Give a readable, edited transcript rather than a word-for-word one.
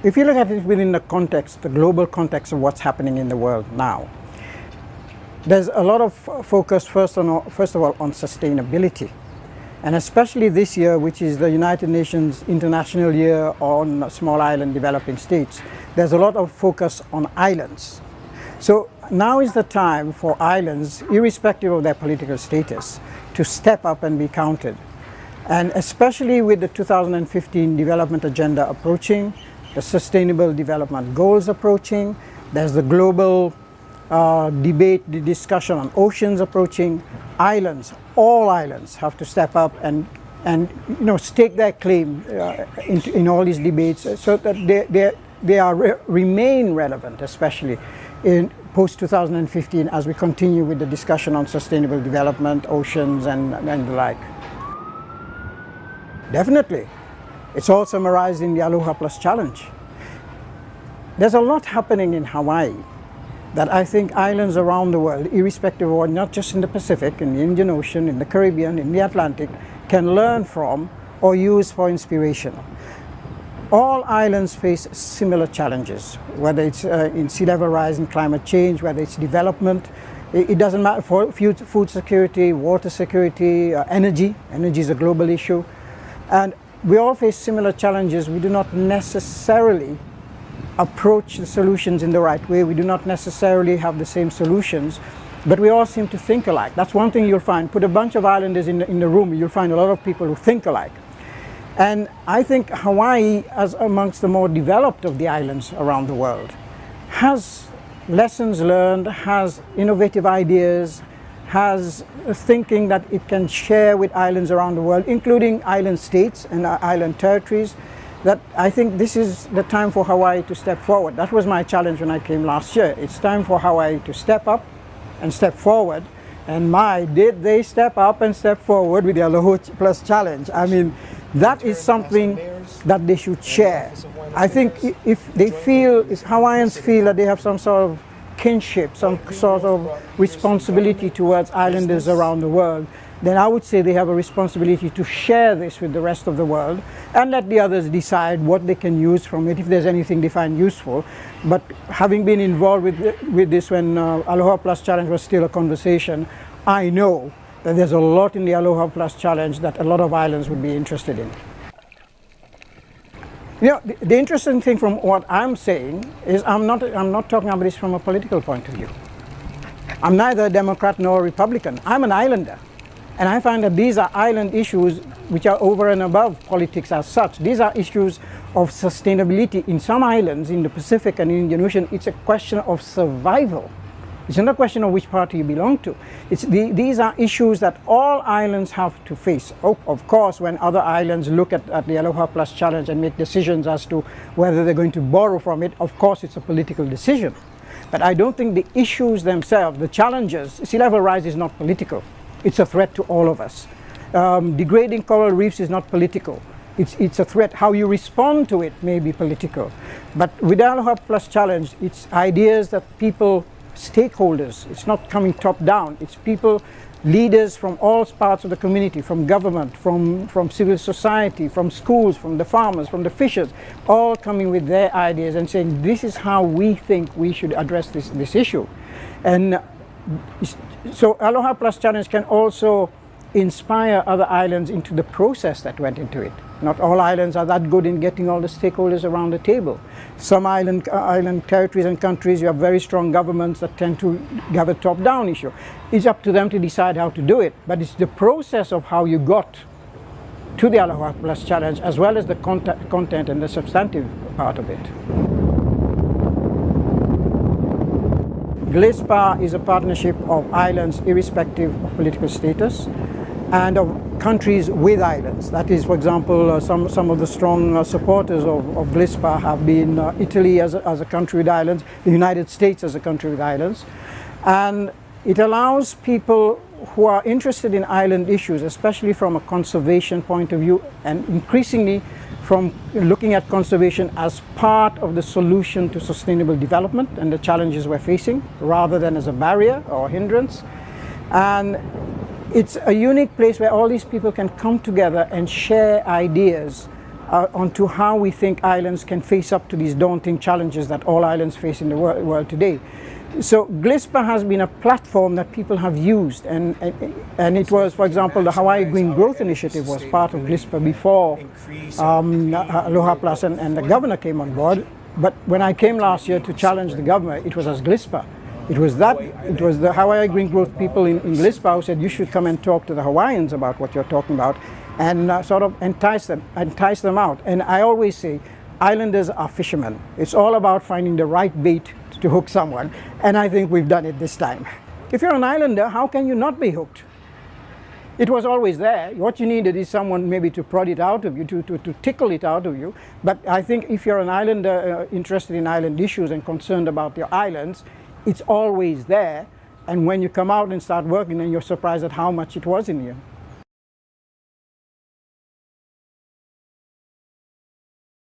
If you look at it within the context, the global context of what's happening in the world now, there's a lot of focus first of all on sustainability. And especially this year, which is the United Nations International Year on Small Island Developing States, there's a lot of focus on islands. So now is the time for islands, irrespective of their political status, to step up and be counted. And especially with the 2015 Development Agenda approaching, the Sustainable Development Goals approaching, there's the global debate, the discussion on oceans approaching, islands, all islands have to step up and stake their claim in all these debates so that they remain relevant, especially in post-2015 as we continue with the discussion on sustainable development, oceans and the like. Definitely. It's all summarized in the Aloha Plus Challenge. There's a lot happening in Hawaii that I think islands around the world, irrespective of, not just in the Pacific, in the Indian Ocean, in the Caribbean, in the Atlantic, can learn from or use for inspiration. All islands face similar challenges, whether it's in sea level rise and climate change, whether it's development. It doesn't matter for food security, water security, energy. Energy is a global issue. And we all face similar challenges. We do not necessarily approach the solutions in the right way. We do not necessarily have the same solutions, but we all seem to think alike. That's one thing you'll find. Put a bunch of islanders in the room, you'll find a lot of people who think alike. And I think Hawaii, as amongst the more developed of the islands around the world, has lessons learned, has innovative ideas, has thinking that it can share with islands around the world, including island states and island territories, that I think this is the time for Hawaii to step forward. That was my challenge when I came last year. It's time for Hawaii to step up and step forward. And did they step up and step forward with the Aloha Plus Challenge. I mean, that is something that they should share. I think if Hawaiians feel that they have some sort of kinship, some sort of responsibility towards islanders around the world, then I would say they have a responsibility to share this with the rest of the world and let the others decide what they can use from it, if there's anything they find useful. But having been involved with this when Aloha Plus Challenge was still a conversation, I know that there's a lot in the Aloha Plus Challenge that a lot of islands would be interested in. You know, the interesting thing from what I'm saying is I'm not talking about this from a political point of view. I'm neither a Democrat nor a Republican. I'm an islander. And I find that these are island issues which are over and above politics as such. These are issues of sustainability. In some islands, in the Pacific and Indian Ocean, it's a question of survival. It's not a question of which party you belong to. These are issues that all islands have to face. Of course, when other islands look at the Aloha Plus Challenge and make decisions as to whether they're going to borrow from it, of course it's a political decision. But I don't think the issues themselves, the challenges, sea level rise is not political. It's a threat to all of us. Degrading coral reefs is not political. It's a threat. How you respond to it may be political. But with the Aloha Plus Challenge, it's ideas that people, stakeholders, it's not coming top down. It's people, leaders from all parts of the community, from government, from civil society, from schools, from the farmers, from the fishers, all coming with their ideas and saying, this is how we think we should address this issue. And so Aloha Plus Challenge can also inspire other islands into the process that went into it. Not all islands are that good in getting all the stakeholders around the table. Some island territories and countries, you have very strong governments that tend to have a top-down issue. It's up to them to decide how to do it, but it's the process of how you got to the Aloha Plus Challenge as well as the content and the substantive part of it. GLISPA is a partnership of islands irrespective of political status and of countries with islands. That is, for example, some of the strong supporters of GLISPA have been Italy as a country with islands, the United States as a country with islands. And it allows people who are interested in island issues, especially from a conservation point of view, and increasingly from looking at conservation as part of the solution to sustainable development and the challenges we're facing, rather than as a barrier or a hindrance. And it's a unique place where all these people can come together and share ideas onto how we think islands can face up to these daunting challenges that all islands face in the world today. So GLISPA has been a platform that people have used, and it was, for example, the Hawaii Green Growth Initiative was part of GLISPA before Aloha Plus and the governor came on board. But when I came last year to challenge the governor, it was as GLISPA. It was the Hawaii Green Growth people in GLISPA who said you should come and talk to the Hawaiians about what you're talking about, and sort of entice them out. And I always say, islanders are fishermen. It's all about finding the right bait to hook someone, and I think we've done it this time. If you're an islander, how can you not be hooked? It was always there. What you needed is someone maybe to prod it out of you, to tickle it out of you. But I think if you're an islander interested in island issues and concerned about your islands, it's always there. And when you come out and start working, then you're surprised at how much it was in you.